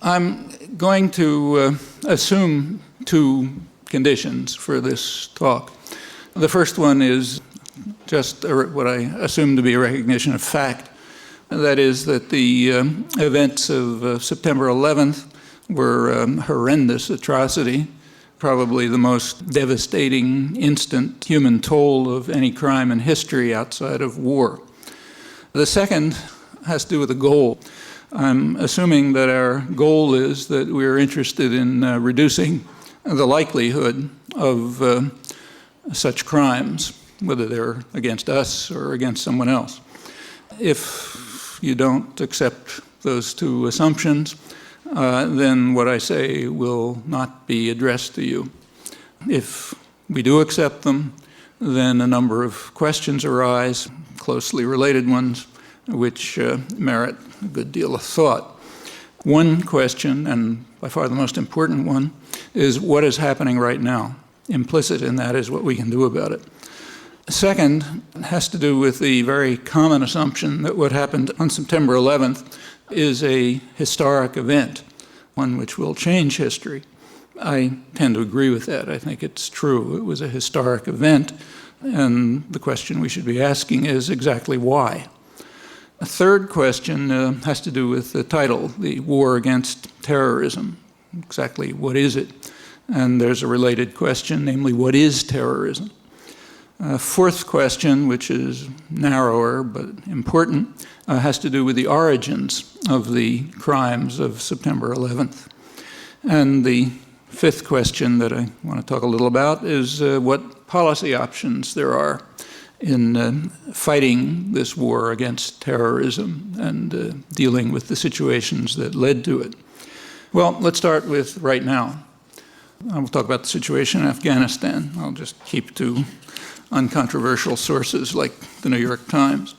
I'm going to assume two conditions for this talk. The first one is just what I assume to be a recognition of fact. That is that the events of September 11th were a horrendous atrocity, probably the most devastating instant human toll of any crime in history outside of war. The second has to do with the goal. I'm assuming that our goal is that we're interested in reducing the likelihood of such crimes, whether they're against us or against someone else. If you don't accept those two assumptions, then what I say will not be addressed to you. If we do accept them, then a number of questions arise, closely related ones, which merit a good deal of thought. One question, and by far the most important one, is what is happening right now? Implicit in that is what we can do about it. Second has to do with the very common assumption that what happened on September 11th is a historic event, one which will change history. I tend to agree with that. I think it's true. It was a historic event, and the question we should be asking is exactly why. A third question has to do with the title, the War Against Terrorism. Exactly what is it? And there's a related question, namely, what is terrorism? Fourth question, which is narrower but important, has to do with the origins of the crimes of September 11th. And the fifth question that I want to talk a little about is what policy options there are in fighting this war against terrorism and dealing with the situations that led to it. Well, let's start with right now. I will talk about the situation in Afghanistan. I'll just keep to uncontroversial sources like the New York Times.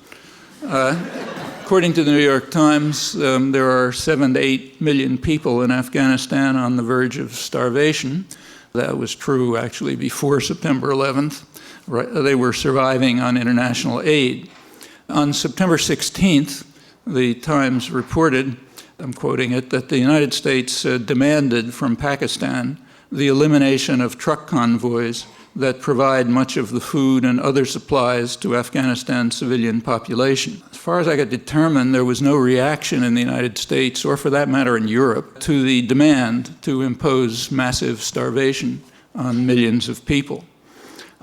According to the New York Times, there are 7 to 8 million people in Afghanistan on the verge of starvation. That was true actually before September 11th. They were surviving on international aid. On September 16th, the Times reported, I'm quoting it, that the United States demanded from Pakistan the elimination of truck convoys that provide much of the food and other supplies to Afghanistan's civilian population. As far as I could determine, there was no reaction in the United States, or for that matter in Europe, to the demand to impose massive starvation on millions of people.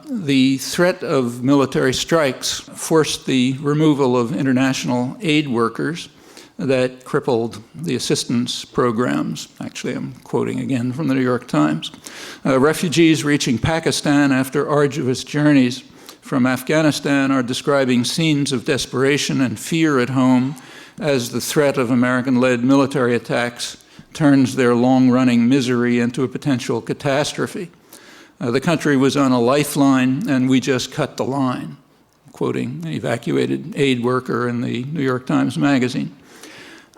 The threat of military strikes forced the removal of international aid workers that crippled the assistance programs. Actually, I'm quoting again from the New York Times. Refugees reaching Pakistan after arduous journeys from Afghanistan are describing scenes of desperation and fear at home as the threat of American-led military attacks turns their long-running misery into a potential catastrophe. The country was on a lifeline, and we just cut the line, quoting an evacuated aid worker in the New York Times Magazine.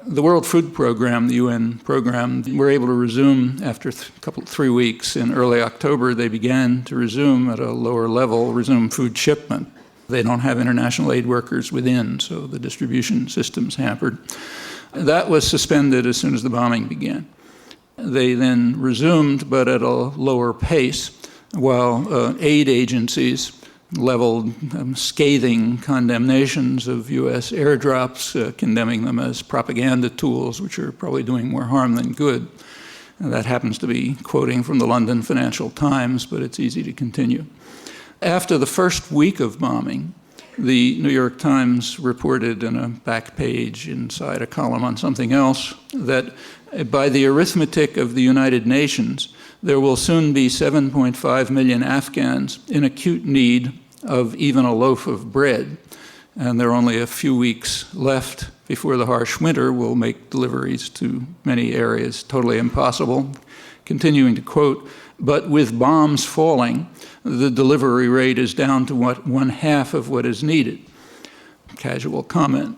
The World Food Program, the UN program, were able to resume after 3 weeks. In early October, they began to resume at a lower level, resume food shipment. They don't have international aid workers within, so the distribution system's hampered. That was suspended as soon as the bombing began. They then resumed, but at a lower pace, while aid agencies leveled scathing condemnations of U.S. airdrops, condemning them as propaganda tools, which are probably doing more harm than good. And that happens to be quoting from the London Financial Times, but it's easy to continue. After the first week of bombing, the New York Times reported in a back page inside a column on something else that by the arithmetic of the United Nations, there will soon be 7.5 million Afghans in acute need of even a loaf of bread. And there are only a few weeks left before the harsh winter will make deliveries to many areas totally impossible. Continuing to quote, but with bombs falling, the delivery rate is down to 1/2 of what is needed. Casual comment,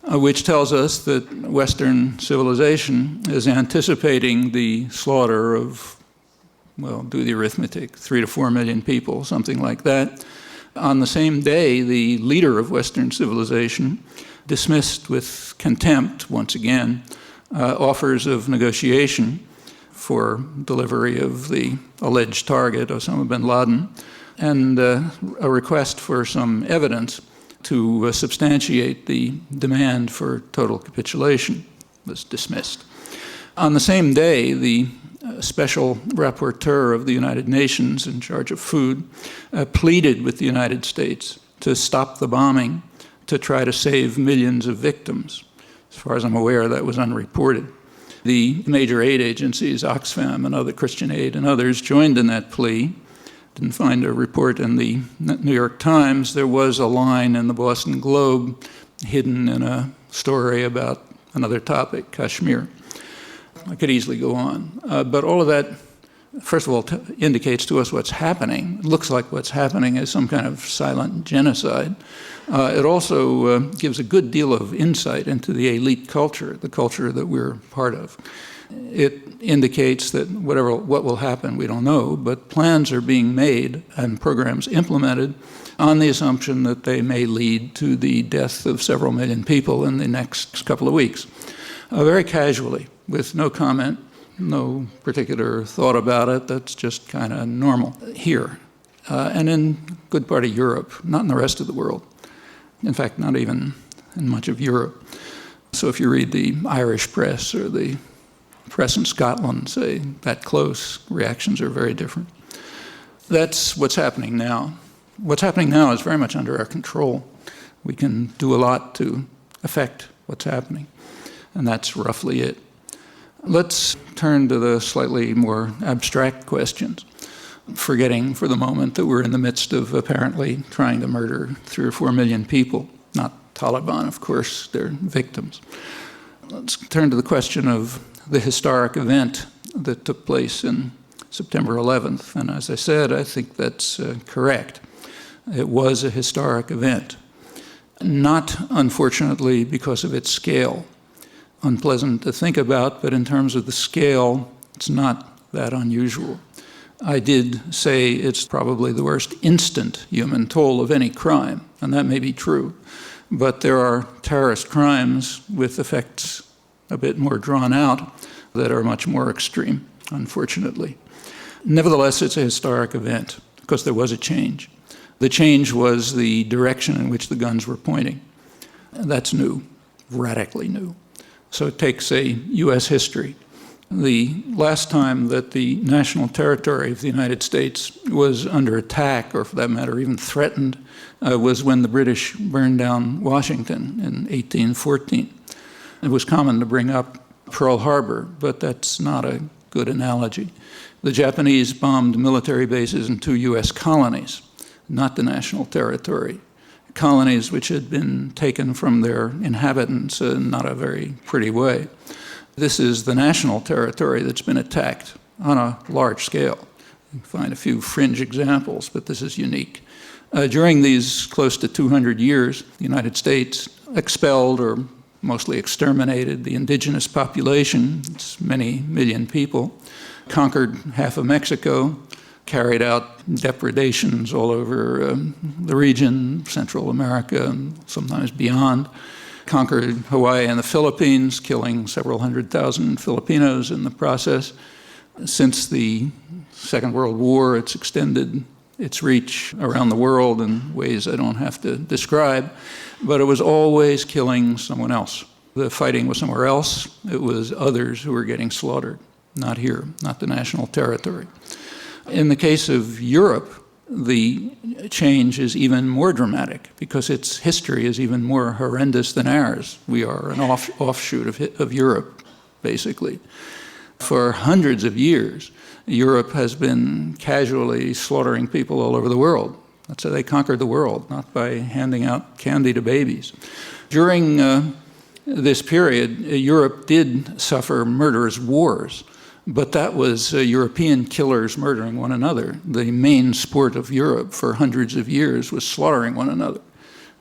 which tells us that Western civilization is anticipating the slaughter of, well, do the arithmetic, 3 to 4 million people, something like that. On the same day, the leader of Western civilization dismissed with contempt, once again, offers of negotiation for delivery of the alleged target, Osama bin Laden, and a request for some evidence to substantiate the demand for total capitulation was dismissed. On the same day, the special rapporteur of the United Nations in charge of food pleaded with the United States to stop the bombing to try to save millions of victims. As far as I'm aware, that was unreported. The major aid agencies, Oxfam and other Christian Aid and others, joined in that plea. Didn't find a report in the New York Times. There was a line in the Boston Globe hidden in a story about another topic, Kashmir. I could easily go on. But all of that, first of all, indicates to us what's happening. It looks like what's happening is some kind of silent genocide. It also gives a good deal of insight into the elite culture, the culture that we're part of. It indicates that what will happen, we don't know, but plans are being made and programs implemented on the assumption that they may lead to the death of several million people in the next couple of weeks. Very casually, with no comment, no particular thought about it. That's just kind of normal here. And in a good part of Europe, not in the rest of the world. In fact, not even in much of Europe. So if you read the Irish press or the press in Scotland, say, that close, reactions are very different. That's what's happening now. What's happening now is very much under our control. We can do a lot to affect what's happening. And that's roughly it. Let's turn to the slightly more abstract questions, forgetting for the moment that we're in the midst of apparently trying to murder 3 or 4 million people. Not Taliban, of course, they're victims. Let's turn to the question of the historic event that took place in September 11th. And as I said, I think that's correct. It was a historic event. Not, unfortunately, because of its scale. Unpleasant to think about, but in terms of the scale, it's not that unusual. I did say it's probably the worst instant human toll of any crime, and that may be true. But there are terrorist crimes with effects a bit more drawn out that are much more extreme, unfortunately. Nevertheless, it's a historic event because there was a change. The change was the direction in which the guns were pointing. That's new, radically new. So it takes a U.S. history. The last time that the national territory of the United States was under attack, or for that matter, even threatened, was when the British burned down Washington in 1814. It was common to bring up Pearl Harbor, but that's not a good analogy. The Japanese bombed military bases in 2 U.S. colonies, not the national territory. Colonies which had been taken from their inhabitants in not a very pretty way. This is the national territory that's been attacked on a large scale. You can find a few fringe examples, but this is unique. During these close to 200 years, the United States expelled or mostly exterminated the indigenous population, it's many million people, conquered half of Mexico, carried out depredations all over the region, Central America, and sometimes beyond, conquered Hawaii and the Philippines, killing several 100,000 Filipinos in the process. Since the Second World War, it's extended its reach around the world in ways I don't have to describe, but it was always killing someone else. The fighting was somewhere else. It was others who were getting slaughtered, not here, not the national territory. In the case of Europe, the change is even more dramatic because its history is even more horrendous than ours. We are an offshoot of Europe, basically. For hundreds of years, Europe has been casually slaughtering people all over the world. That's how they conquered the world, not by handing out candy to babies. During this period, Europe did suffer murderous wars. But that was European killers murdering one another. The main sport of Europe for hundreds of years was slaughtering one another.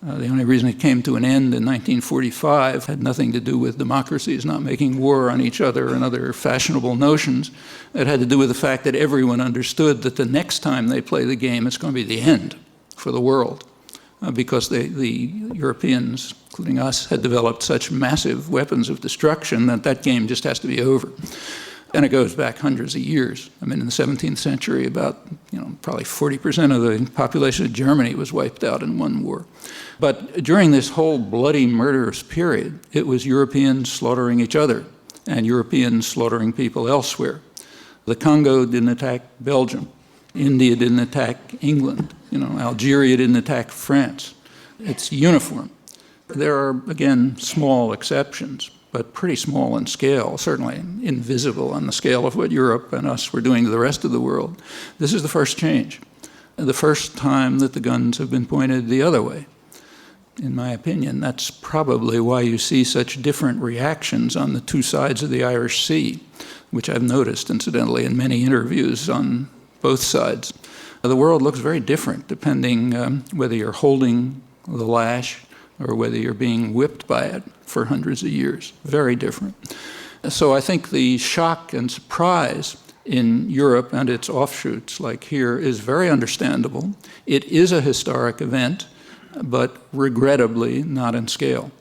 The only reason it came to an end in 1945 had nothing to do with democracies not making war on each other and other fashionable notions. It had to do with the fact that everyone understood that the next time they play the game, it's going to be the end for the world. because the Europeans, including us, had developed such massive weapons of destruction that game just has to be over. And it goes back hundreds of years. I mean, in the 17th century, about probably 40% of the population of Germany was wiped out in one war. But during this whole bloody, murderous period, it was Europeans slaughtering each other and Europeans slaughtering people elsewhere. The Congo didn't attack Belgium. India didn't attack England. Algeria didn't attack France. It's uniform. There are, again, small exceptions, but pretty small in scale, certainly invisible on the scale of what Europe and us were doing to the rest of the world. This is the first change, the first time that the guns have been pointed the other way. In my opinion, that's probably why you see such different reactions on the two sides of the Irish Sea, which I've noticed, incidentally, in many interviews on both sides. The world looks very different depending whether you're holding the lash or whether you're being whipped by it for hundreds of years. Very different. So I think the shock and surprise in Europe and its offshoots, like here, is very understandable. It is a historic event, but regrettably not in scale,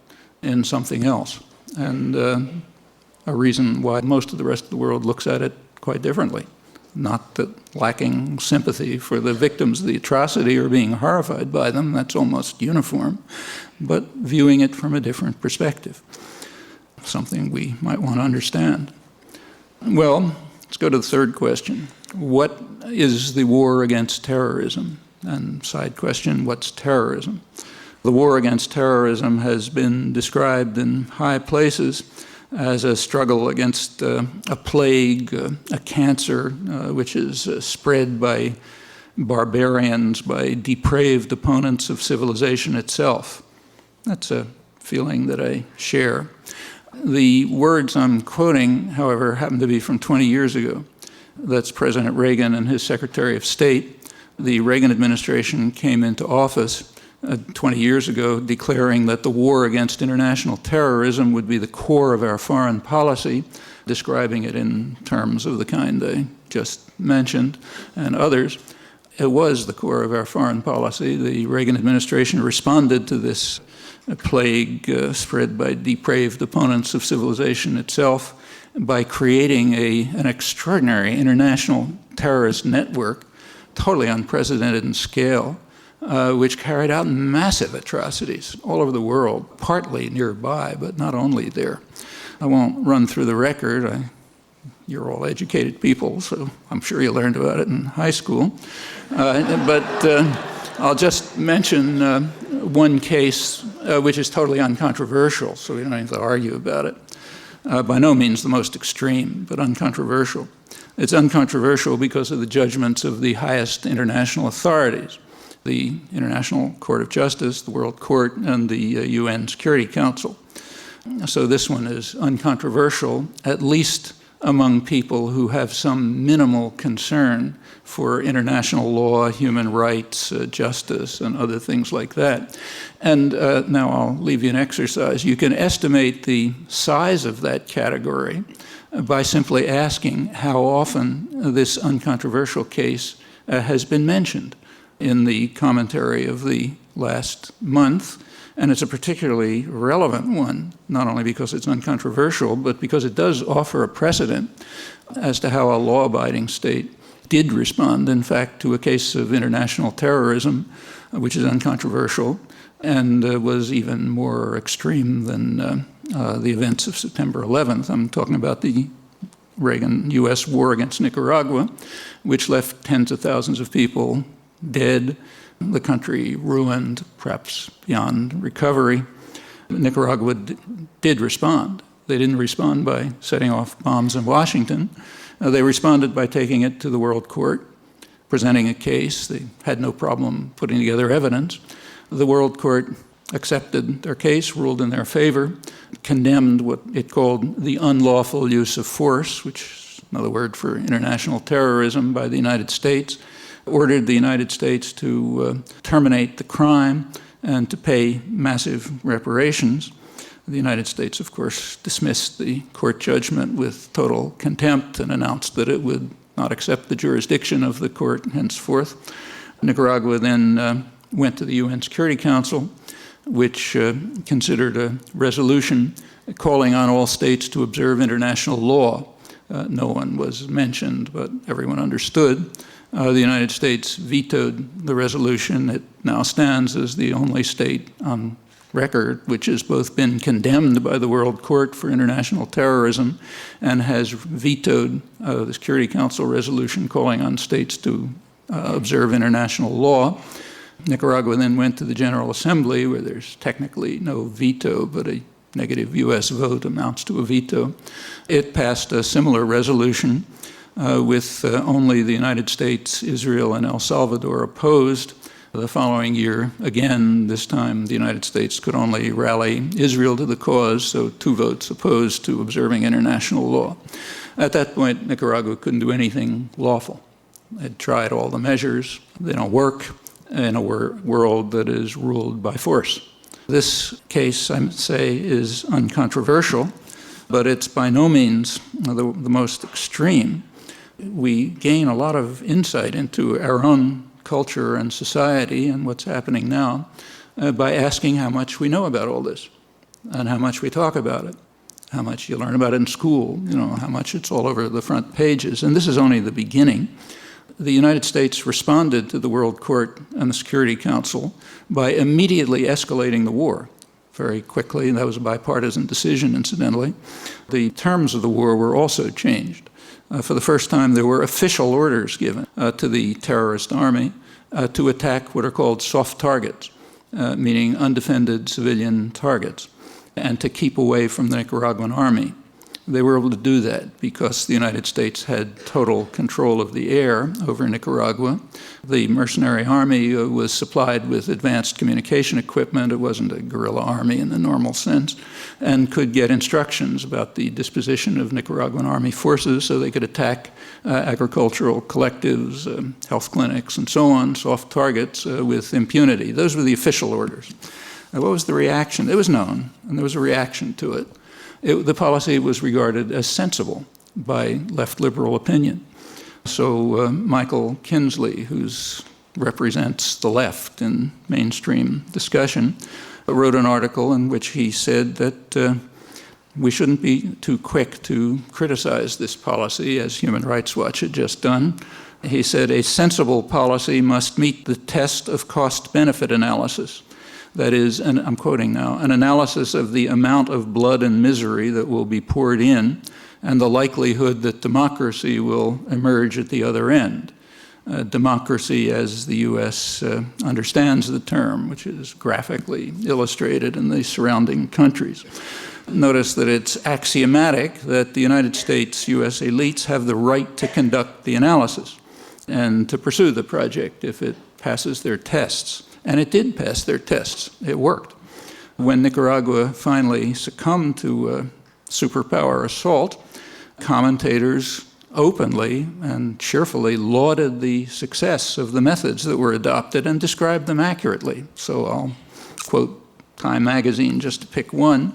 in something else. And a reason why most of the rest of the world looks at it quite differently. Not that lacking sympathy for the victims of the atrocity or being horrified by them, that's almost uniform, but viewing it from a different perspective, something we might want to understand. Well, let's go to the third question. What is the war against terrorism? And side question, what's terrorism? The war against terrorism has been described in high places as a struggle against a plague, a cancer, which is spread by barbarians, by depraved opponents of civilization itself. That's a feeling that I share. The words I'm quoting, however, happen to be from 20 years ago. That's President Reagan and his Secretary of State. The Reagan administration came into office 20 years ago, declaring that the war against international terrorism would be the core of our foreign policy, describing it in terms of the kind I just mentioned and others. It was the core of our foreign policy. The Reagan administration responded to this plague spread by depraved opponents of civilization itself by creating an extraordinary international terrorist network, totally unprecedented in scale, which carried out massive atrocities all over the world, partly nearby, but not only there. I won't run through the record. You're all educated people, so I'm sure you learned about it in high school. But I'll just mention one case which is totally uncontroversial, so we don't have to argue about it. By no means the most extreme, but uncontroversial. It's uncontroversial because of the judgments of the highest international authorities, the International Court of Justice, the World Court, and the UN Security Council. So this one is uncontroversial, at least among people who have some minimal concern for international law, human rights, justice, and other things like that. And now I'll leave you an exercise. You can estimate the size of that category by simply asking how often this uncontroversial case has been mentioned in the commentary of the last month. And it's a particularly relevant one, not only because it's uncontroversial, but because it does offer a precedent as to how a law-abiding state did respond, in fact, to a case of international terrorism, which is uncontroversial, and was even more extreme than the events of September 11th. I'm talking about the Reagan-U.S. war against Nicaragua, which left tens of thousands of people dead, the country ruined, perhaps beyond recovery. Nicaragua did respond. They didn't respond by setting off bombs in Washington. They responded by taking it to the World Court, presenting a case. They had no problem putting together evidence. The World Court accepted their case, ruled in their favor, condemned what it called the unlawful use of force, which is another word for international terrorism by the United States, ordered the United States to terminate the crime and to pay massive reparations. The United States, of course, dismissed the court judgment with total contempt and announced that it would not accept the jurisdiction of the court henceforth. Nicaragua then went to the UN Security Council, which considered a resolution calling on all states to observe international law. No one was mentioned, but everyone understood. The United States vetoed the resolution. It now stands as the only state on record which has both been condemned by the World Court for International Terrorism and has vetoed the Security Council resolution calling on states to observe international law. Nicaragua then went to the General Assembly, where there's technically no veto, but a negative U.S. vote amounts to a veto. It passed a similar resolution with only the United States, Israel, and El Salvador opposed. The following year, again, this time the United States could only rally Israel to the cause, so 2 votes opposed to observing international law. At that point, Nicaragua couldn't do anything lawful. It tried all the measures. They don't work in a world that is ruled by force. This case, I must say, is uncontroversial, but it's by no means the most extreme. We gain a lot of insight into our own culture and society and what's happening now by asking how much we know about all this and how much we talk about it, how much you learn about it in school, how much it's all over the front pages. And this is only the beginning. The United States responded to the World Court and the Security Council by immediately escalating the war very quickly. That was a bipartisan decision, incidentally. The terms of the war were also changed. For the first time, there were official orders given to the terrorist army to attack what are called soft targets, meaning undefended civilian targets, and to keep away from the Nicaraguan army. They were able to do that because the United States had total control of the air over Nicaragua. The mercenary army was supplied with advanced communication equipment. It wasn't a guerrilla army in the normal sense, and could get instructions about the disposition of Nicaraguan army forces so they could attack agricultural collectives, health clinics, and so on, soft targets, with impunity. Those were the official orders. What was the reaction? It was known, and there was a reaction to it. The policy was regarded as sensible by left liberal opinion. So Michael Kinsley, who represents the left in mainstream discussion, wrote an article in which he said that we shouldn't be too quick to criticize this policy, as Human Rights Watch had just done. He said, a sensible policy must meet the test of cost-benefit analysis. That is, and I'm quoting now, an analysis of the amount of blood and misery that will be poured in and the likelihood that democracy will emerge at the other end. Democracy, as the U.S. Understands the term, which is graphically illustrated in the surrounding countries. Notice that it's axiomatic that the United States, U.S. elites have the right to conduct the analysis and to pursue the project if it passes their tests. And it did pass their tests. It worked. When Nicaragua finally succumbed to a superpower assault, commentators openly and cheerfully lauded the success of the methods that were adopted and described them accurately. So I'll quote Time magazine just to pick one.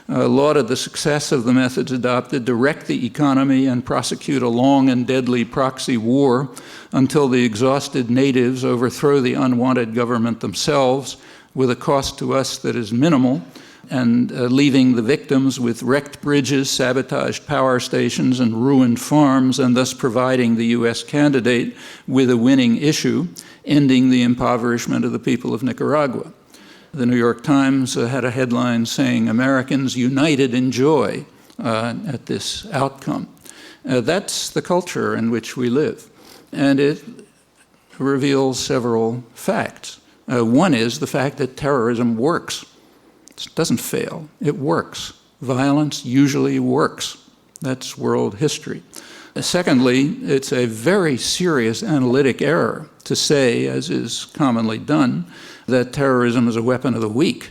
Lauded the success of the methods adopted to wreck the economy and prosecute a long and deadly proxy war until the exhausted natives overthrow the unwanted government themselves with a cost to us that is minimal, and leaving the victims with wrecked bridges, sabotaged power stations, and ruined farms, and thus providing the U.S. candidate with a winning issue, ending the impoverishment of the people of Nicaragua. The New York Times had a headline saying, Americans united in joy at this outcome. That's the culture in which we live. And it reveals several facts. One is the fact that terrorism works. It doesn't fail. It works. Violence usually works. That's world history. Secondly, it's a very serious analytic error to say, as is commonly done, that terrorism is a weapon of the weak.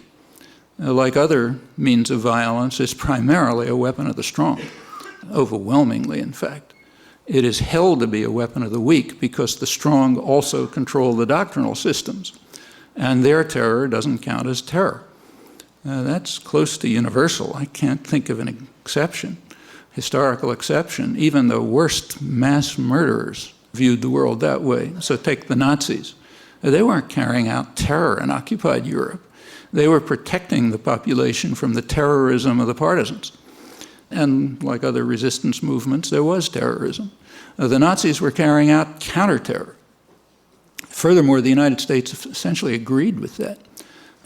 Like other means of violence, it's primarily a weapon of the strong, overwhelmingly, in fact. It is held to be a weapon of the weak because the strong also control the doctrinal systems, and their terror doesn't count as terror. That's close to universal. I can't think of an exception, historical exception. Even the worst mass murderers viewed the world that way. So take the Nazis. They weren't carrying out terror in occupied Europe. They were protecting the population from the terrorism of the partisans. And like other resistance movements, there was terrorism. The Nazis were carrying out counter-terror. Furthermore, the United States essentially agreed with that.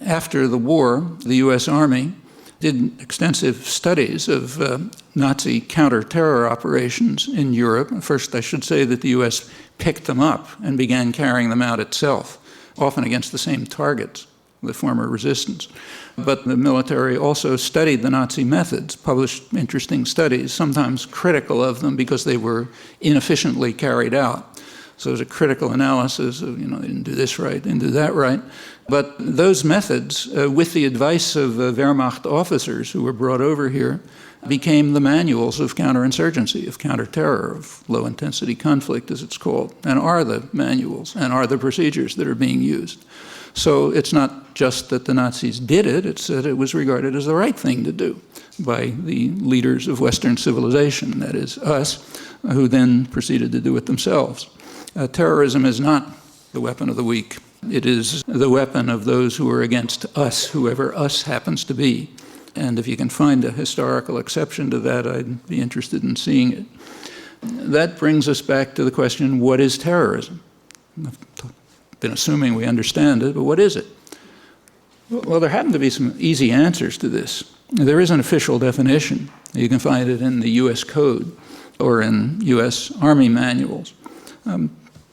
After the war, the U.S. Army did extensive studies of Nazi counter-terror operations in Europe. First, I should say that the U.S. picked them up and began carrying them out itself, often against the same targets, the former resistance. But the military also studied the Nazi methods, published interesting studies, sometimes critical of them because they were inefficiently carried out. So there's a critical analysis of, they didn't do this right, didn't do that right. But those methods, with the advice of Wehrmacht officers who were brought over here, became the manuals of counterinsurgency, of counterterror, of low-intensity conflict, as it's called, and are the manuals and are the procedures that are being used. So it's not just that the Nazis did it, it's that it was regarded as the right thing to do by the leaders of Western civilization, that is us, who then proceeded to do it themselves. Terrorism is not the weapon of the weak. It is the weapon of those who are against us, whoever us happens to be. And if you can find a historical exception to that, I'd be interested in seeing it. That brings us back to the question, what is terrorism? I've been assuming we understand it, but what is it? Well, there happen to be some easy answers to this. There is an official definition. You can find it in the U.S. Code or in U.S. Army manuals.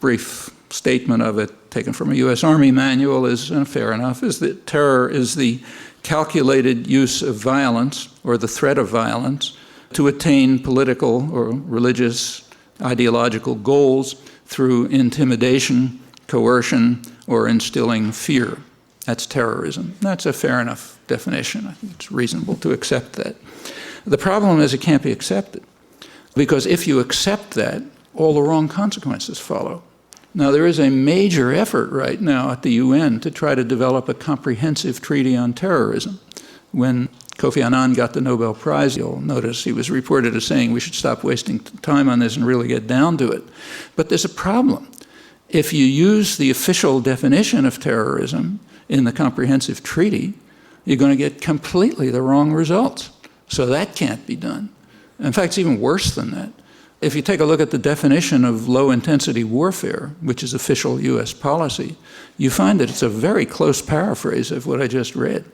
Brief statement of it, taken from a U.S. Army manual, is fair enough, is that terror is the calculated use of violence or the threat of violence to attain political or religious ideological goals through intimidation, coercion, or instilling fear. That's terrorism. That's a fair enough definition. I think it's reasonable to accept that. The problem is it can't be accepted, because if you accept that, all the wrong consequences follow. Now, there is a major effort right now at the UN to try to develop a comprehensive treaty on terrorism. When Kofi Annan got the Nobel Prize, you'll notice he was reported as saying we should stop wasting time on this and really get down to it. But there's a problem. If you use the official definition of terrorism in the comprehensive treaty, you're going to get completely the wrong results. So that can't be done. In fact, it's even worse than that. If you take a look at the definition of low-intensity warfare, which is official U.S. policy, you find that it's a very close paraphrase of what I just read.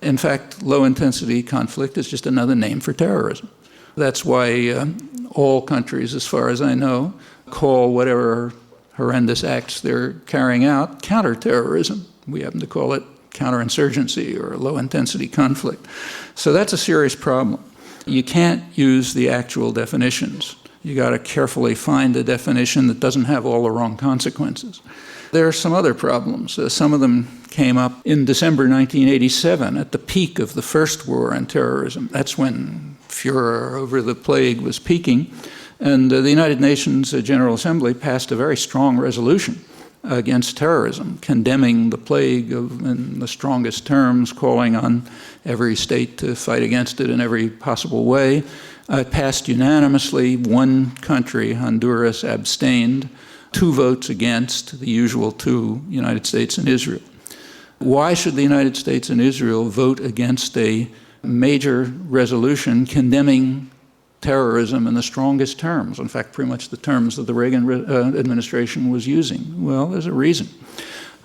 In fact, low-intensity conflict is just another name for terrorism. That's why all countries, as far as I know, call whatever horrendous acts they're carrying out counterterrorism. We happen to call it counterinsurgency or low-intensity conflict. So that's a serious problem. You can't use the actual definitions. You got to carefully find a definition that doesn't have all the wrong consequences. There are some other problems. Some of them came up in December 1987 at the peak of the first war on terrorism. That's when furor over the plague was peaking. And the United Nations General Assembly passed a very strong resolution against terrorism, condemning the plague in the strongest terms, calling on every state to fight against it in every possible way. It passed unanimously. One country, Honduras, abstained. 2 votes against, the usual 2, United States and Israel. Why should the United States and Israel vote against a major resolution condemning terrorism in the strongest terms? In fact, pretty much the terms that the Reagan administration was using. Well, there's a reason.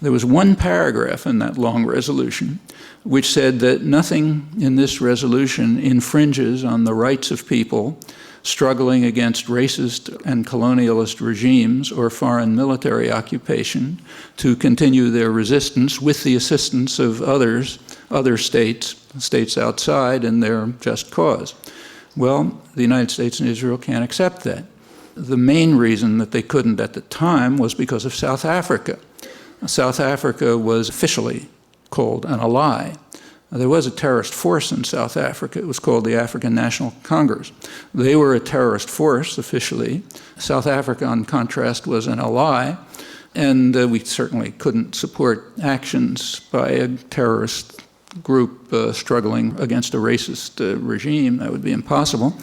There was one paragraph in that long resolution which said that nothing in this resolution infringes on the rights of people struggling against racist and colonialist regimes or foreign military occupation to continue their resistance with the assistance of other states outside in their just cause. Well, the United States and Israel can't accept that. The main reason that they couldn't at the time was because of South Africa. South Africa was officially called an ally. There was a terrorist force in South Africa. It was called the African National Congress. They were a terrorist force officially. South Africa, in contrast, was an ally. And we certainly couldn't support actions by a terrorist group struggling against a racist regime. That would be impossible.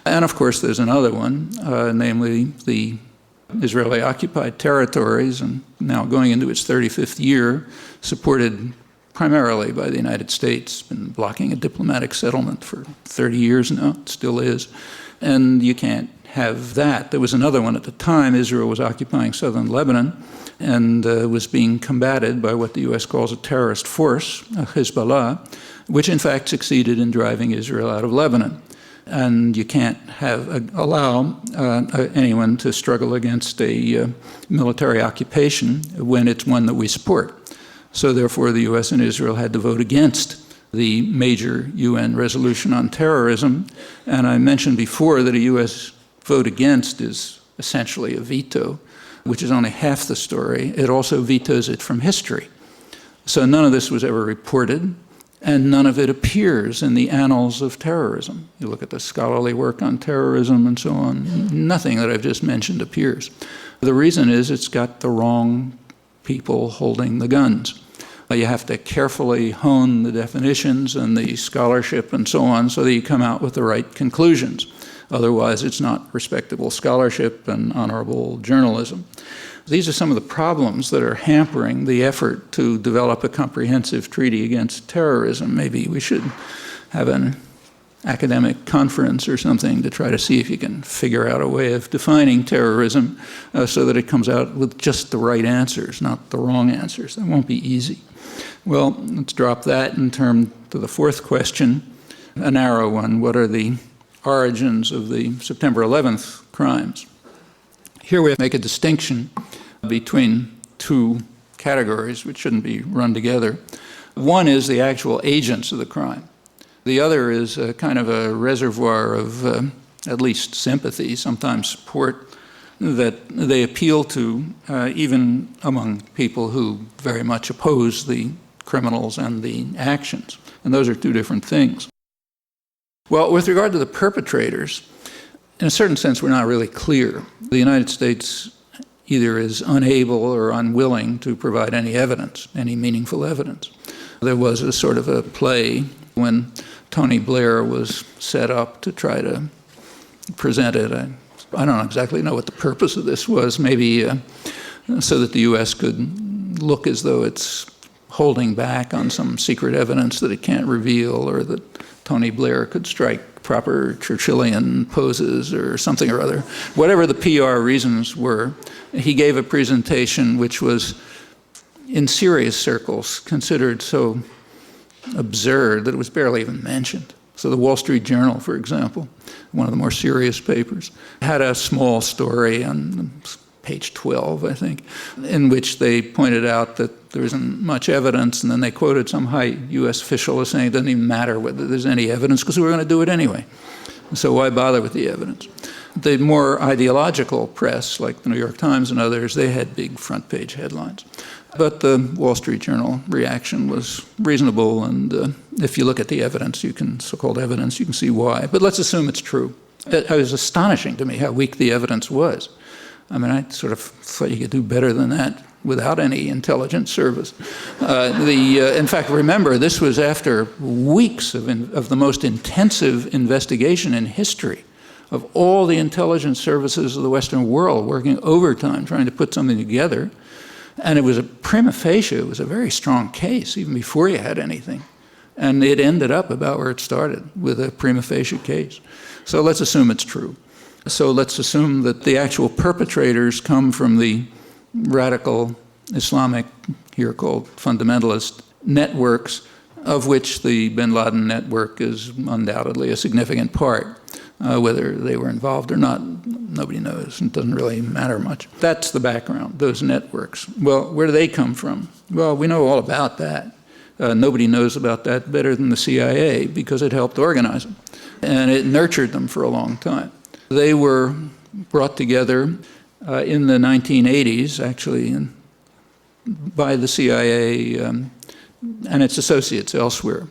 And of course, there's another one, namely the Israeli-occupied territories, and now going into its 35th year, supported primarily by the United States, been blocking a diplomatic settlement for 30 years now, it still is. And you can't have that. There was another one at the time. Israel was occupying southern Lebanon and was being combated by what the U.S. calls a terrorist force, Hezbollah, which in fact succeeded in driving Israel out of Lebanon. And you can't allow anyone to struggle against a military occupation when it's one that we support. So therefore, the U.S. and Israel had to vote against the major UN resolution on terrorism. And I mentioned before that a U.S. vote against is essentially a veto, which is only half the story. It also vetoes it from history. So none of this was ever reported, and none of it appears in the annals of terrorism. You look at the scholarly work on terrorism and so on, nothing that I've just mentioned appears. The reason is it's got the wrong people holding the guns. You have to carefully hone the definitions and the scholarship and so on so that you come out with the right conclusions. Otherwise, it's not respectable scholarship and honorable journalism. These are some of the problems that are hampering the effort to develop a comprehensive treaty against terrorism. Maybe we should have an academic conference or something to try to see if you can figure out a way of defining terrorism so that it comes out with just the right answers, not the wrong answers. That won't be easy. Well, let's drop that and turn to the fourth question, a narrow one. What are the origins of the September 11th crimes? Here we make a distinction between two categories which shouldn't be run together. One is the actual agents of the crime. The other is a kind of a reservoir of at least sympathy, sometimes support, that they appeal to even among people who very much oppose the criminals and the actions. And those are two different things. Well, with regard to the perpetrators, in a certain sense, we're not really clear. The United States either is unable or unwilling to provide any evidence, any meaningful evidence. There was a sort of a play when Tony Blair was set up to try to present it. I don't exactly know what the purpose of this was, maybe so that the U.S. could look as though it's holding back on some secret evidence that it can't reveal, or that Tony Blair could strike proper Churchillian poses or something or other. Whatever the PR reasons were, he gave a presentation which was, in serious circles, considered so absurd that it was barely even mentioned. So the Wall Street Journal, for example, one of the more serious papers, had a small story on page 12, I think, in which they pointed out that there isn't much evidence, and then they quoted some high U.S. official as saying it doesn't even matter whether there's any evidence because we're going to do it anyway. So why bother with the evidence? The more ideological press, like the New York Times and others, they had big front-page headlines. But the Wall Street Journal reaction was reasonable, and if you look at the evidence, so-called evidence, you can see why. But let's assume it's true. It was astonishing to me how weak the evidence was. I mean, I sort of thought you could do better than that without any intelligence service. In fact, remember, this was after weeks of the most intensive investigation in history of all the intelligence services of the Western world working overtime trying to put something together. And it was a prima facie, it was a very strong case, even before you had anything. And it ended up about where it started, with a prima facie case. So let's assume it's true. So let's assume that the actual perpetrators come from the radical Islamic, here called fundamentalist, networks, of which the bin Laden network is undoubtedly a significant part. Whether they were involved or not, nobody knows. It doesn't really matter much. That's the background, those networks. Well, where do they come from? Well, we know all about that. Nobody knows about that better than the CIA because it helped organize them. And it nurtured them for a long time. They were brought together in the 1980s, actually, by the CIA and its associates elsewhere.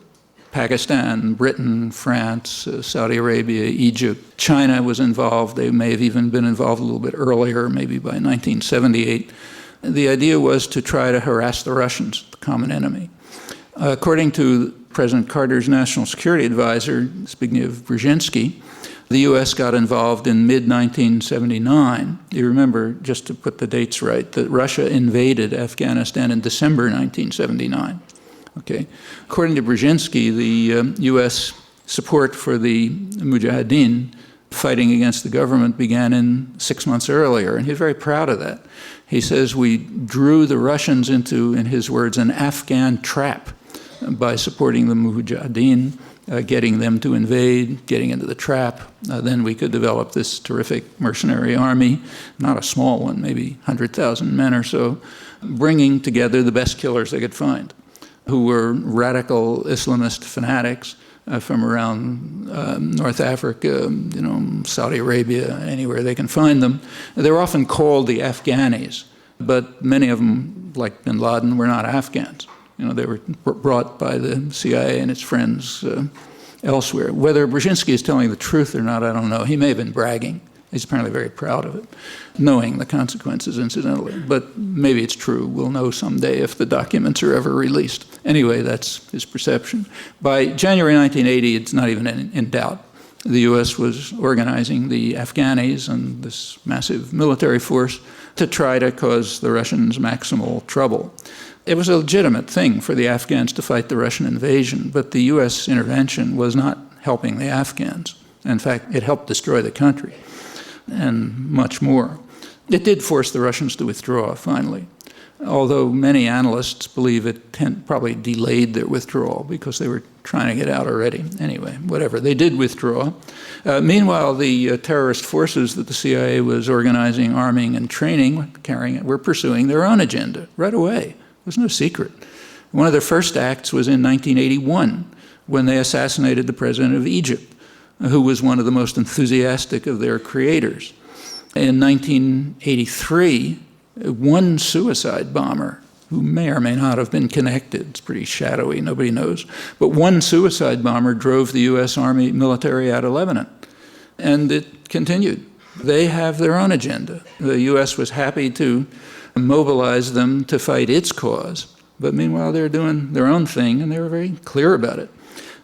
Pakistan, Britain, France, Saudi Arabia, Egypt. China was involved. They may have even been involved a little bit earlier, maybe by 1978. The idea was to try to harass the Russians, the common enemy. According to President Carter's national security advisor, Zbigniew Brzezinski, The U.S. got involved in mid-1979. You remember, just to put the dates right, that Russia invaded Afghanistan in December 1979. Okay. According to Brzezinski, the U.S. support for the Mujahideen fighting against the government began in 6 months earlier, and he's very proud of that. He says we drew the Russians into, in his words, an Afghan trap by supporting the Mujahideen, getting them to invade, getting into the trap. Then we could develop this terrific mercenary army, not a small one, maybe 100,000 men or so, bringing together the best killers they could find, who were radical Islamist fanatics from around North Africa, Saudi Arabia, anywhere they can find them. They're often called the Afghanis, but many of them, like bin Laden, were not Afghans. They were brought by the CIA and its friends elsewhere. Whether Brzezinski is telling the truth or not, I don't know. He may have been bragging. He's apparently very proud of it, knowing the consequences, incidentally. But maybe it's true. We'll know someday if the documents are ever released. Anyway, that's his perception. By January 1980, it's not even in doubt. The U.S. was organizing the Afghanis and this massive military force to try to cause the Russians maximal trouble. It was a legitimate thing for the Afghans to fight the Russian invasion, but the U.S. intervention was not helping the Afghans. In fact, it helped destroy the country and much more. It did force the Russians to withdraw, finally, although many analysts believe it probably delayed their withdrawal because they were trying to get out already. Anyway, whatever, they did withdraw. Meanwhile, the terrorist forces that the CIA was organizing, arming, and training, were pursuing their own agenda right away. It was no secret. One of their first acts was in 1981 when they assassinated the president of Egypt, who was one of the most enthusiastic of their creators. In 1983, one suicide bomber, who may or may not have been connected, it's pretty shadowy, nobody knows, but one suicide bomber drove the U.S. Army military out of Lebanon. And it continued. They have their own agenda. The U.S. was happy to mobilize them to fight its cause, but meanwhile they're doing their own thing, and they were very clear about it.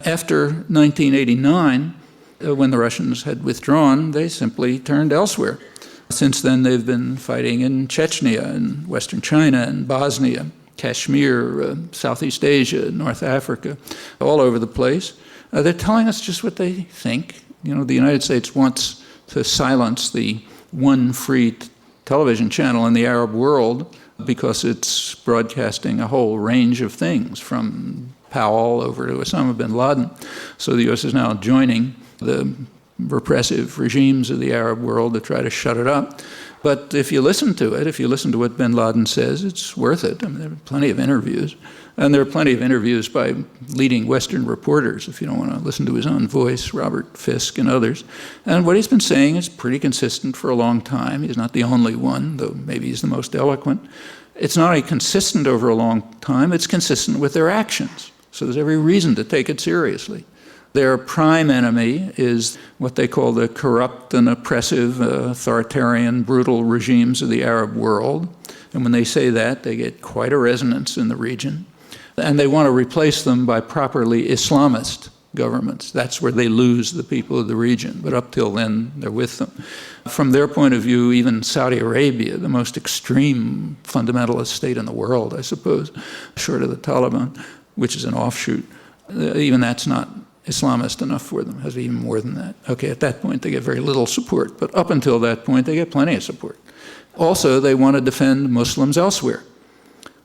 After 1989, when the Russians had withdrawn, they simply turned elsewhere. Since then, they've been fighting in Chechnya, in Western China, and Bosnia, Kashmir, Southeast Asia, North Africa, all over the place. They're telling us just what they think. The United States wants to silence the one free television channel in the Arab world because it's broadcasting a whole range of things, from Powell over to Osama bin Laden. So the U.S. is now joining the repressive regimes of the Arab world to try to shut it up. But if you listen to it, if you listen to what bin Laden says, it's worth it. I mean, there are plenty of interviews. And there are plenty of interviews by leading Western reporters, if you don't want to listen to his own voice, Robert Fisk and others. And what he's been saying is pretty consistent for a long time. He's not the only one, though maybe he's the most eloquent. It's not only consistent over a long time, it's consistent with their actions. So there's every reason to take it seriously. Their prime enemy is what they call the corrupt and oppressive, authoritarian, brutal regimes of the Arab world. And when they say that, they get quite a resonance in the region. And they want to replace them by properly Islamist governments. That's where they lose the people of the region. But up till then, they're with them. From their point of view, even Saudi Arabia, the most extreme fundamentalist state in the world, I suppose, short of the Taliban, which is an offshoot, even that's not Islamist enough for them. It has even more than that. Okay, at that point, they get very little support. But up until that point, they get plenty of support. Also, they want to defend Muslims elsewhere.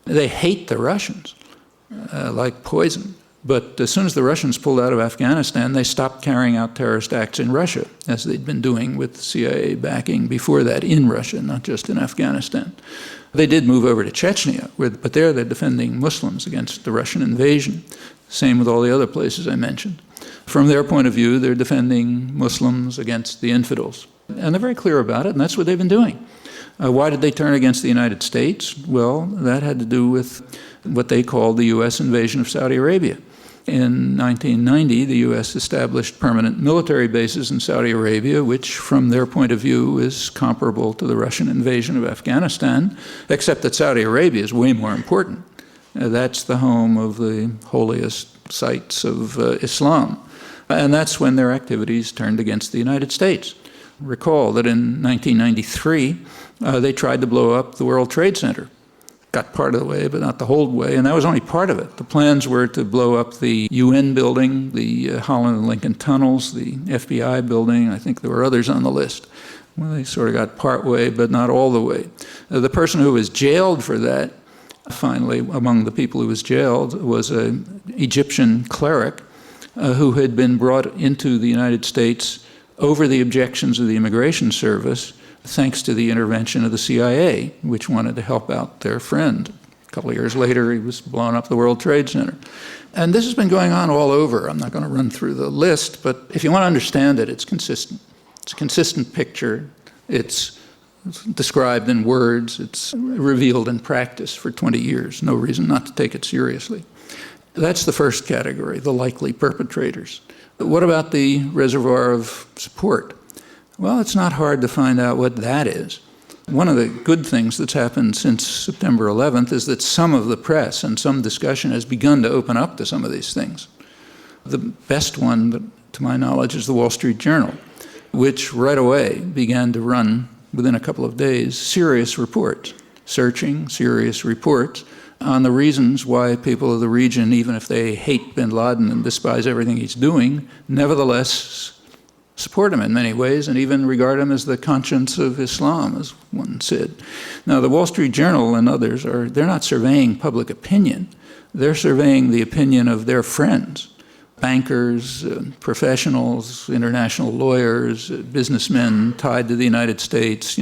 They hate the Russians like poison. But as soon as the Russians pulled out of Afghanistan, they stopped carrying out terrorist acts in Russia, as they'd been doing with CIA backing before that in Russia, not just in Afghanistan. They did move over to Chechnya, but there they're defending Muslims against the Russian invasion. Same with all the other places I mentioned. From their point of view, they're defending Muslims against the infidels. And they're very clear about it, and that's what they've been doing. Why did they turn against the United States? Well, that had to do with what they called the U.S. invasion of Saudi Arabia. In 1990, the U.S. established permanent military bases in Saudi Arabia, which, from their point of view, is comparable to the Russian invasion of Afghanistan, except that Saudi Arabia is way more important. That's the home of the holiest sites of Islam. And that's when their activities turned against the United States. Recall that in 1993, they tried to blow up the World Trade Center. Got part of the way, but not the whole way, and that was only part of it. The plans were to blow up the UN building, the Holland and Lincoln tunnels, the FBI building. I think there were others on the list. Well, they sort of got part way, but not all the way. The person who was jailed for that, finally, among the people who was jailed, was an Egyptian cleric who had been brought into the United States over the objections of the Immigration Service, thanks to the intervention of the CIA, which wanted to help out their friend. A couple of years later, he was blowing up the World Trade Center. And this has been going on all over. I'm not going to run through the list, but if you want to understand it, it's consistent. It's a consistent picture. It's described in words. It's revealed in practice for 20 years. No reason not to take it seriously. That's the first category, the likely perpetrators. What about the reservoir of support? Well, it's not hard to find out what that is. One of the good things that's happened since September 11th is that some of the press and some discussion has begun to open up to some of these things. The best one, to my knowledge, is the Wall Street Journal, which right away began to run, within a couple of days, serious reports, searching serious reports on the reasons why people of the region, even if they hate bin Laden and despise everything he's doing, nevertheless support him in many ways and even regard him as the conscience of Islam, as one said. Now, the Wall Street Journal and others they're not surveying public opinion. They're surveying the opinion of their friends, bankers, professionals, international lawyers, businessmen tied to the United States,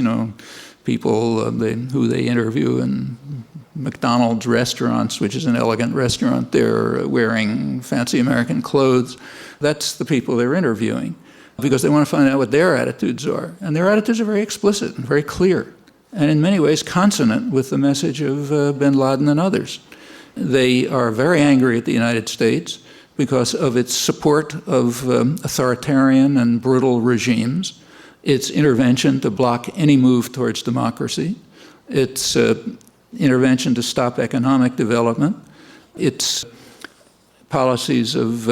people who they interview in McDonald's restaurants, which is an elegant restaurant there, wearing fancy American clothes. That's the people they're interviewing, because they want to find out what their attitudes are. And their attitudes are very explicit and very clear, and in many ways consonant with the message of bin Laden and others. They are very angry at the United States because of its support of authoritarian and brutal regimes, its intervention to block any move towards democracy, its intervention to stop economic development, its policies of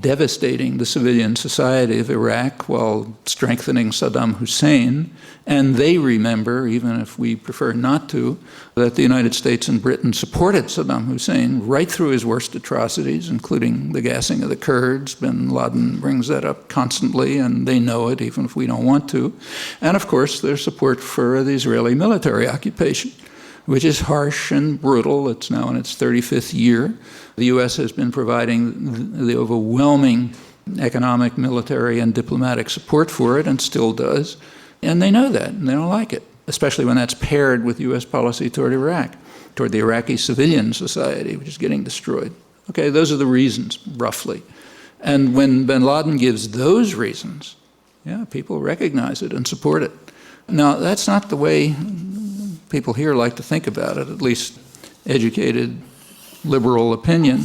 devastating the civilian society of Iraq while strengthening Saddam Hussein. And they remember, even if we prefer not to, that the United States and Britain supported Saddam Hussein right through his worst atrocities, including the gassing of the Kurds. Bin Laden brings that up constantly, and they know it, even if we don't want to. And of course, their support for the Israeli military occupation, which is harsh and brutal. It's now in its 35th year. The U.S. has been providing the overwhelming economic, military, and diplomatic support for it, and still does. And they know that, and they don't like it, especially when that's paired with U.S. policy toward Iraq, toward the Iraqi civilian society, which is getting destroyed. Okay, those are the reasons, roughly. And when bin Laden gives those reasons, people recognize it and support it. Now, that's not the way people here like to think about it, at least educated liberal opinion.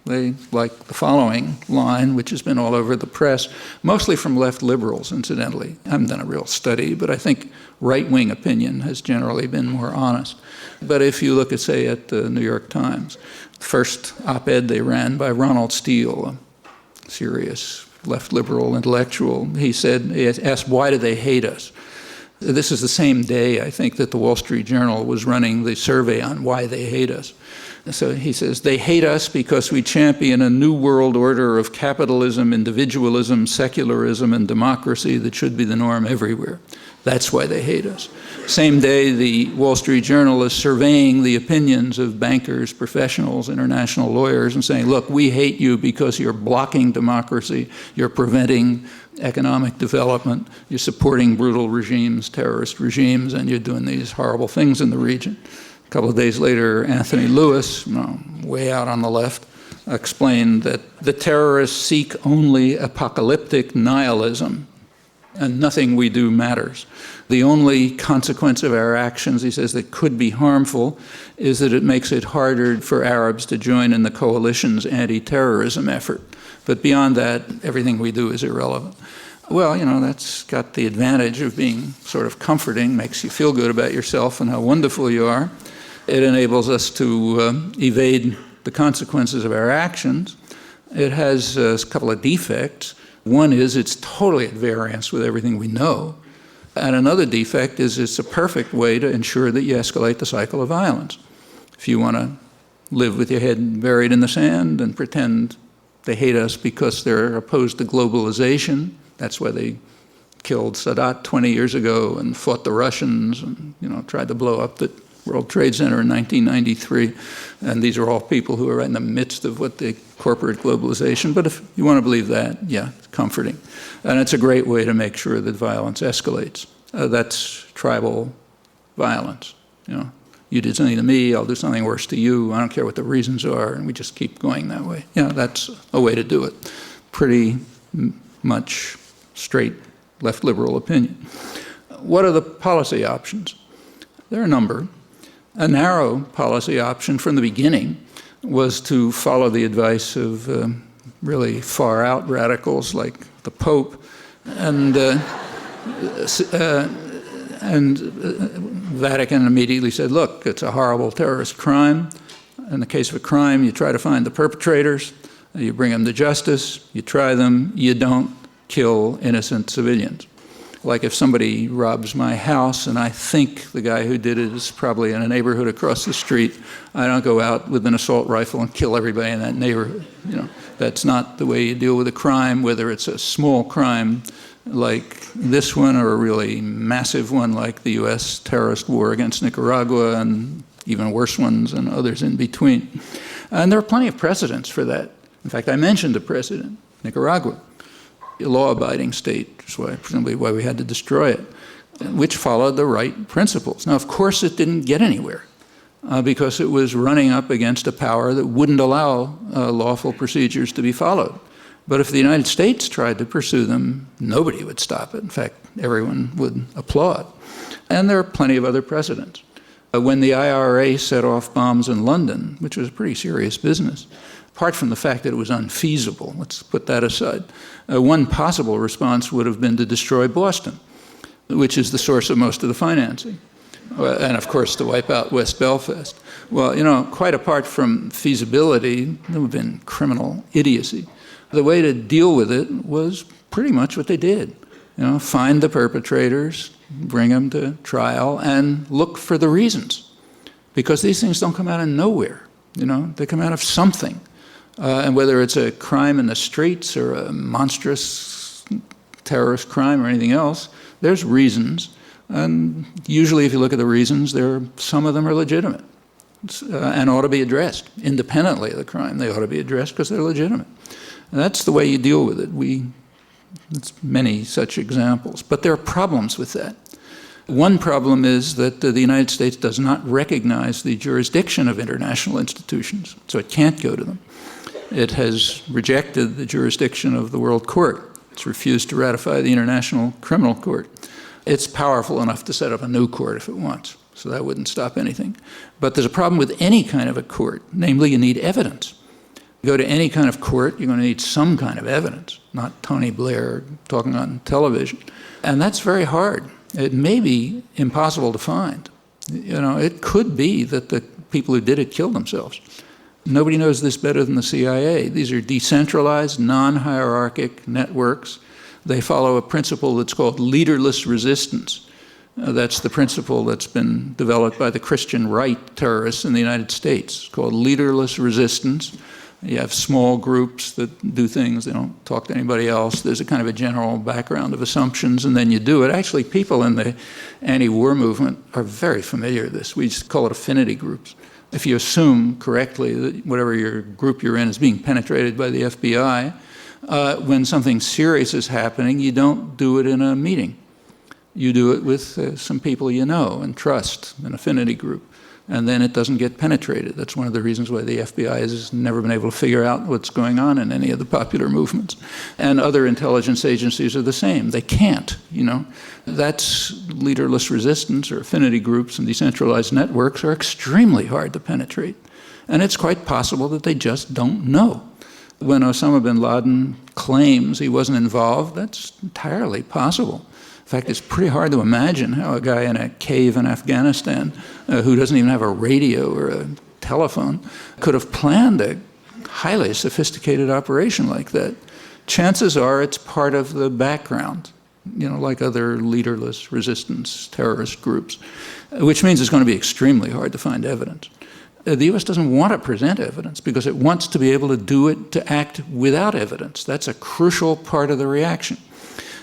They like the following line, which has been all over the press, mostly from left liberals, incidentally. I haven't done a real study, but I think right-wing opinion has generally been more honest. But if you look at, say, at the New York Times, the first op-ed they ran by Ronald Steele, a serious left liberal intellectual, he asked, why do they hate us? This is the same day, I think, that the Wall Street Journal was running the survey on why they hate us. So he says, they hate us because we champion a new world order of capitalism, individualism, secularism, and democracy that should be the norm everywhere. That's why they hate us. Same day, the Wall Street Journal is surveying the opinions of bankers, professionals, international lawyers, and saying, look, we hate you because you're blocking democracy, you're preventing economic development, you're supporting brutal regimes, terrorist regimes, and you're doing these horrible things in the region. A couple of days later, Anthony Lewis, way out on the left, explained that the terrorists seek only apocalyptic nihilism, and nothing we do matters. The only consequence of our actions, he says, that could be harmful is that it makes it harder for Arabs to join in the coalition's anti-terrorism effort. But beyond that, everything we do is irrelevant. Well, that's got the advantage of being sort of comforting, makes you feel good about yourself and how wonderful you are. It enables us to evade the consequences of our actions. It has a couple of defects. One is it's totally at variance with everything we know. And another defect is it's a perfect way to ensure that you escalate the cycle of violence. If you want to live with your head buried in the sand and pretend they hate us because they're opposed to globalization, that's why they killed Sadat 20 years ago and fought the Russians and tried to blow up the World Trade Center in 1993. And these are all people who are right in the midst of what the corporate globalization. But if you want to believe that, yeah, it's comforting. And it's a great way to make sure that violence escalates. That's tribal violence. You did something to me, I'll do something worse to you. I don't care what the reasons are, and we just keep going that way. That's a way to do it. Pretty much straight left liberal opinion. What are the policy options? There are a number. A narrow policy option from the beginning was to follow the advice of really far-out radicals like the Pope, and Vatican immediately said, look, it's a horrible terrorist crime. In the case of a crime, you try to find the perpetrators, you bring them to justice, you try them, you don't kill innocent civilians. Like if somebody robs my house and I think the guy who did it is probably in a neighborhood across the street, I don't go out with an assault rifle and kill everybody in that neighborhood. That's not the way you deal with a crime, whether it's a small crime like this one or a really massive one like the U.S. terrorist war against Nicaragua and even worse ones and others in between. And there are plenty of precedents for that. In fact, I mentioned a precedent, Nicaragua, a law-abiding state, which is presumably why we had to destroy it, which followed the right principles. Now, of course, it didn't get anywhere because it was running up against a power that wouldn't allow lawful procedures to be followed. But if the United States tried to pursue them, nobody would stop it. In fact, everyone would applaud. And there are plenty of other precedents. When the IRA set off bombs in London, which was a pretty serious business, apart from the fact that it was unfeasible, let's put that aside, one possible response would have been to destroy Boston, which is the source of most of the financing, and of course to wipe out West Belfast. Well, quite apart from feasibility, there would have been criminal idiocy. The way to deal with it was pretty much what they did. Find the perpetrators, bring them to trial, and look for the reasons. Because these things don't come out of nowhere. They come out of something. And whether it's a crime in the streets or a monstrous terrorist crime or anything else, there's reasons. And usually if you look at the reasons, some of them are legitimate and ought to be addressed. Independently of the crime, they ought to be addressed because they're legitimate. And that's the way you deal with it. It's many such examples. But there are problems with that. One problem is that the United States does not recognize the jurisdiction of international institutions, so it can't go to them. It has rejected the jurisdiction of the World Court. It's refused to ratify the International Criminal Court. It's powerful enough to set up a new court if it wants, so that wouldn't stop anything. But there's a problem with any kind of a court, namely you need evidence. You go to any kind of court, you're going to need some kind of evidence, not Tony Blair talking on television. And that's very hard. It may be impossible to find. It could be that the people who did it killed themselves. Nobody knows this better than the CIA. These are decentralized, non-hierarchic networks. They follow a principle that's called leaderless resistance. That's the principle that's been developed by the Christian right terrorists in the United States. It's called leaderless resistance. You have small groups that do things, they don't talk to anybody else. There's a kind of a general background of assumptions, and then you do it. Actually, people in the anti-war movement are very familiar with this. We just call it affinity groups. If you assume correctly that whatever your group you're in is being penetrated by the FBI, when something serious is happening, you don't do it in a meeting. You do it with some people you know and trust, an affinity group. And then it doesn't get penetrated. That's one of the reasons why the FBI has never been able to figure out what's going on in any of the popular movements. And other intelligence agencies are the same. They can't, That's leaderless resistance, or affinity groups and decentralized networks are extremely hard to penetrate. And it's quite possible that they just don't know. When Osama bin Laden claims he wasn't involved, that's entirely possible. In fact, it's pretty hard to imagine how a guy in a cave in Afghanistan who doesn't even have a radio or a telephone could have planned a highly sophisticated operation like that. chances are it's part of the background, like other leaderless resistance terrorist groups, which means it's going to be extremely hard to find evidence. The U.S. doesn't want to present evidence because it wants to be able to do it, to act without evidence. That's a crucial part of the reaction.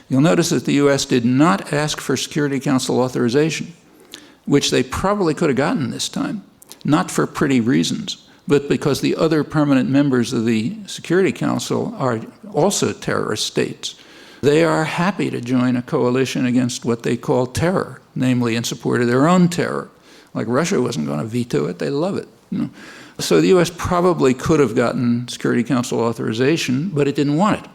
You'll notice that the U.S. did not ask for Security Council authorization, which they probably could have gotten this time, not for pretty reasons, but because the other permanent members of the Security Council are also terrorist states. They are happy to join a coalition against what they call terror, namely in support of their own terror. Like Russia wasn't going to veto it, they love it. So the U.S. probably could have gotten Security Council authorization, but it didn't want it.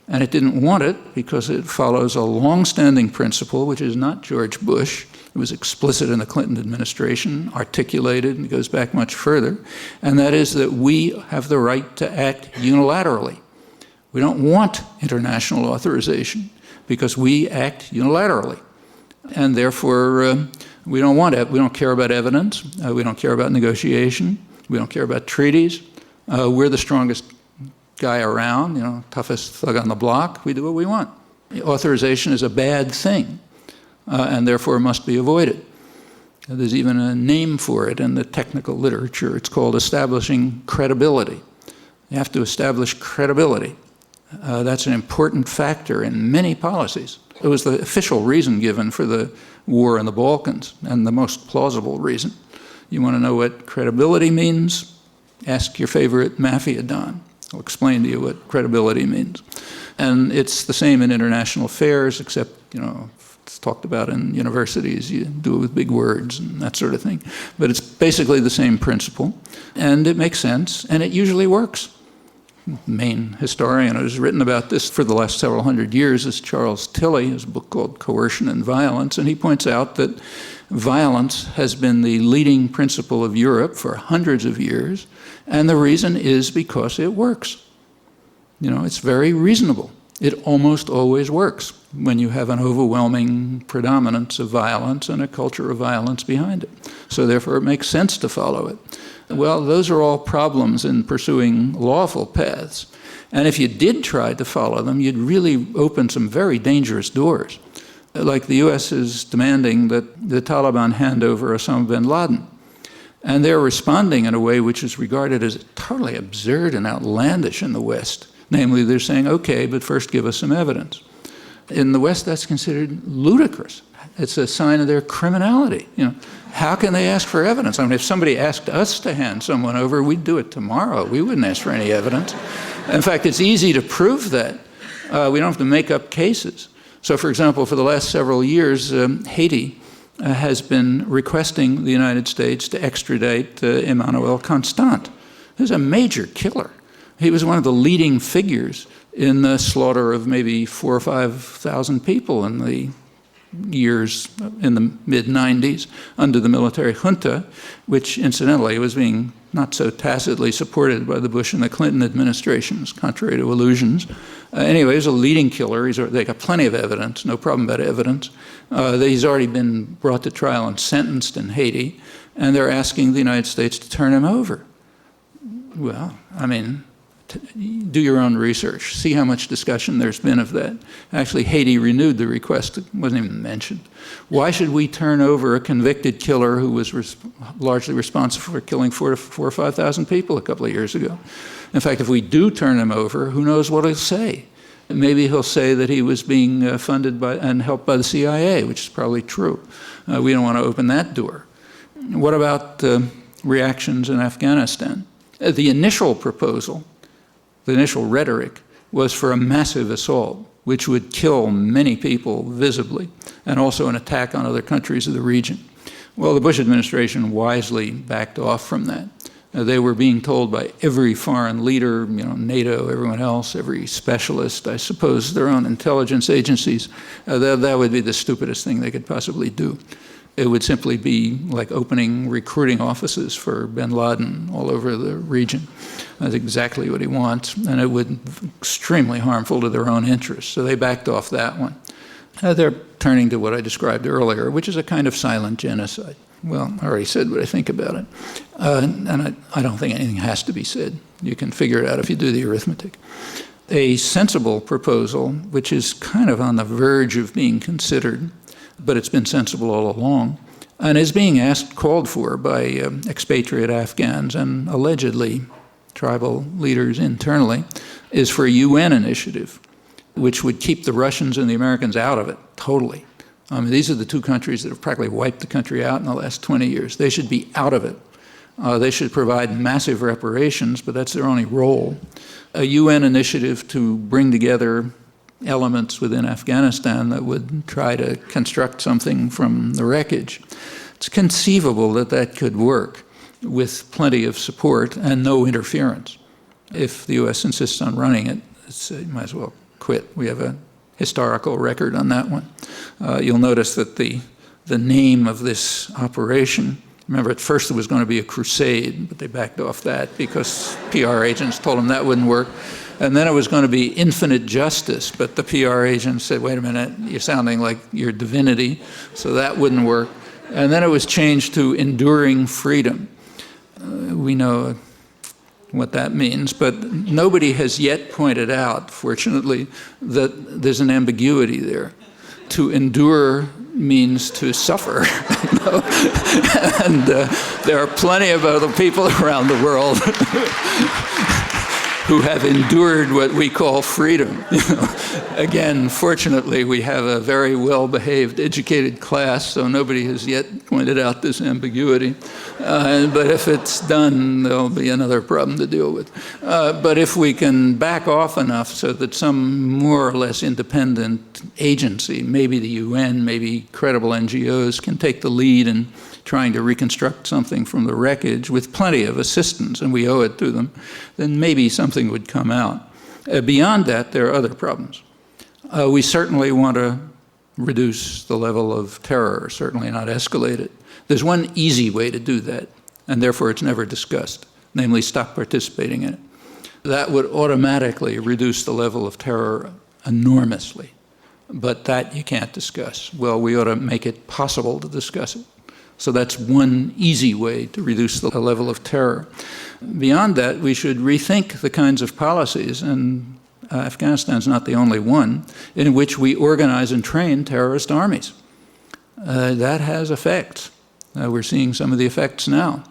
And it didn't want it because it follows a long-standing principle, which is not George Bush. It was explicit in the Clinton administration, articulated, and it goes back much further. And that is that we have the right to act unilaterally. We don't want international authorization because we act unilaterally. And therefore, we don't want it. We don't care about evidence. We don't care about negotiation. We don't care about treaties. We're the strongest guy around, toughest thug on the block. We do what we want. Authorization is a bad thing, and therefore must be avoided. There's even a name for it in the technical literature. It's called establishing credibility. You have to establish credibility. That's an important factor in many policies. It was the official reason given for the war in the Balkans, and the most plausible reason. You want to know what credibility means? Ask your favorite mafia don. I'll explain to you what credibility means. And it's the same in international affairs, except, it's talked about in universities. You do it with big words and that sort of thing. But it's basically the same principle, and it makes sense, and it usually works. Main historian who's written about this for the last several hundred years is Charles Tilly. He has a book called Coercion and Violence, and he points out that violence has been the leading principle of Europe for hundreds of years, and the reason is because it works. It's very reasonable. It almost always works when you have an overwhelming predominance of violence and a culture of violence behind it. So therefore it makes sense to follow it. Well, those are all problems in pursuing lawful paths. And if you did try to follow them, you'd really open some very dangerous doors. Like the U.S. is demanding that the Taliban hand over Osama bin Laden. And they're responding in a way which is regarded as totally absurd and outlandish in the West. Namely, they're saying, okay, but first give us some evidence. In the West, that's considered ludicrous. It's a sign of their criminality. How can they ask for evidence? I mean, if somebody asked us to hand someone over, we'd do it tomorrow. We wouldn't ask for any evidence. In fact, it's easy to prove that. We don't have to make up cases. So, for example, for the last several years, Haiti has been requesting the United States to extradite Emmanuel Constant, who's a major killer. He was one of the leading figures in the slaughter of maybe 4,000 or 5,000 people in the years in the mid-90s under the military junta, which incidentally was being not so tacitly supported by the Bush and the Clinton administrations, contrary to illusions. Anyway, he's a leading killer. They got plenty of evidence, no problem about evidence. He's already been brought to trial and sentenced in Haiti, and they're asking the United States to turn him over. Well, I mean, do your own research. See how much discussion there's been of that. Actually, Haiti renewed the request. It wasn't even mentioned. Why should we turn over a convicted killer who was largely responsible for killing 4,000 or 5,000 people a couple of years ago? In fact, if we do turn him over, who knows what he'll say? Maybe he'll say that he was being funded by and helped by the CIA, which is probably true. We don't want to open that door. What about reactions in Afghanistan? The initial proposal, the initial rhetoric, was for a massive assault, which would kill many people visibly, and also an attack on other countries of the region. Well, the Bush administration wisely backed off from that. They were being told by every foreign leader, NATO, everyone else, every specialist, I suppose their own intelligence agencies, that would be the stupidest thing they could possibly do. It would simply be like opening recruiting offices for bin Laden all over the region. That's exactly what he wants, and it would be extremely harmful to their own interests. So they backed off that one. They're turning to what I described earlier, which is a kind of silent genocide. Well, I already said what I think about it. And I don't think anything has to be said. You can figure it out if you do the arithmetic. a sensible proposal, which is kind of on the verge of being considered, but it's been sensible all along, and is being called for by expatriate Afghans and allegedly tribal leaders internally, is for a UN initiative, which would keep the Russians and the Americans out of it totally. I mean, these are the two countries that have practically wiped the country out in the last 20 years. They should be out of it. They should provide massive reparations, but that's their only role. A UN initiative to bring together elements within Afghanistan that would try to construct something from the wreckage. It's conceivable that that could work with plenty of support and no interference. If the U.S. insists on running it, you might as well quit. We have a historical record on that one. You'll notice that the name of this operation, remember, at first it was going to be a crusade, but they backed off that because PR agents told them that wouldn't work. And then it was going to be infinite justice, but the PR agents said, wait a minute, you're sounding like you're divinity, so that wouldn't work. And then it was changed to enduring freedom. We know what that means, but nobody has yet pointed out, fortunately, that there's an ambiguity there. To endure means to suffer, and there are plenty of other people around the world who have endured what we call freedom. Again, fortunately, we have a very well-behaved, educated class, so nobody has yet pointed out this ambiguity. But if it's done, there'll be another problem to deal with. But if we can back off enough so that some more or less independent agency, maybe the UN, maybe credible NGOs, can take the lead in trying to reconstruct something from the wreckage with plenty of assistance, and we owe it to them, then maybe something would come out. Beyond that, there are other problems. We certainly want to reduce the level of terror, certainly not escalate it. There's one easy way to do that, and therefore it's never discussed, namely stop participating in it. That would automatically reduce the level of terror enormously, but that you can't discuss. Well, we ought to make it possible to discuss it. So that's one easy way to reduce the level of terror. Beyond that, we should rethink the kinds of policies, and Afghanistan's not the only one, in which we organize and train terrorist armies. That has effects. We're seeing some of the effects now.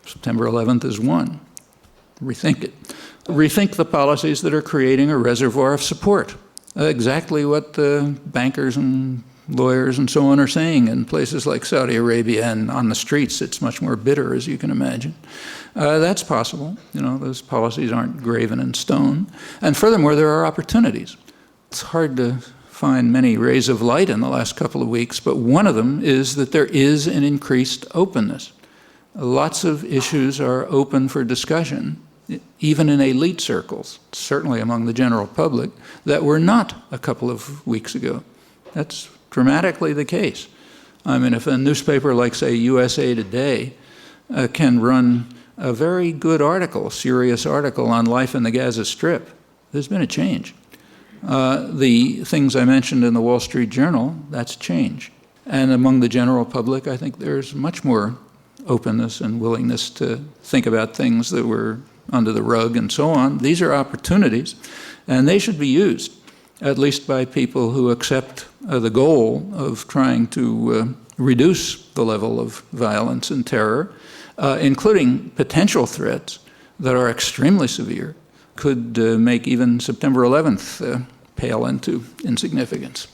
September 11th is one. Rethink it. Rethink the policies that are creating a reservoir of support. Exactly what the bankers and lawyers and so on are saying in places like Saudi Arabia, and on the streets it's much more bitter, as you can imagine. That's possible. Those policies aren't graven in stone. And furthermore, there are opportunities. It's hard to find many rays of light in the last couple of weeks, but one of them is that there is an increased openness. Lots of issues are open for discussion, even in elite circles, certainly among the general public, that were not a couple of weeks ago. That's dramatically the case. I mean, if a newspaper like, say, USA Today can run a very good article, serious article on life in the Gaza Strip, there's been a change. The things I mentioned in the Wall Street Journal, that's change. And among the general public, I think there's much more openness and willingness to think about things that were under the rug and so on. These are opportunities, and they should be used, at least by people who accept the goal of trying to reduce the level of violence and terror, including potential threats that are extremely severe, could make even September 11th pale into insignificance.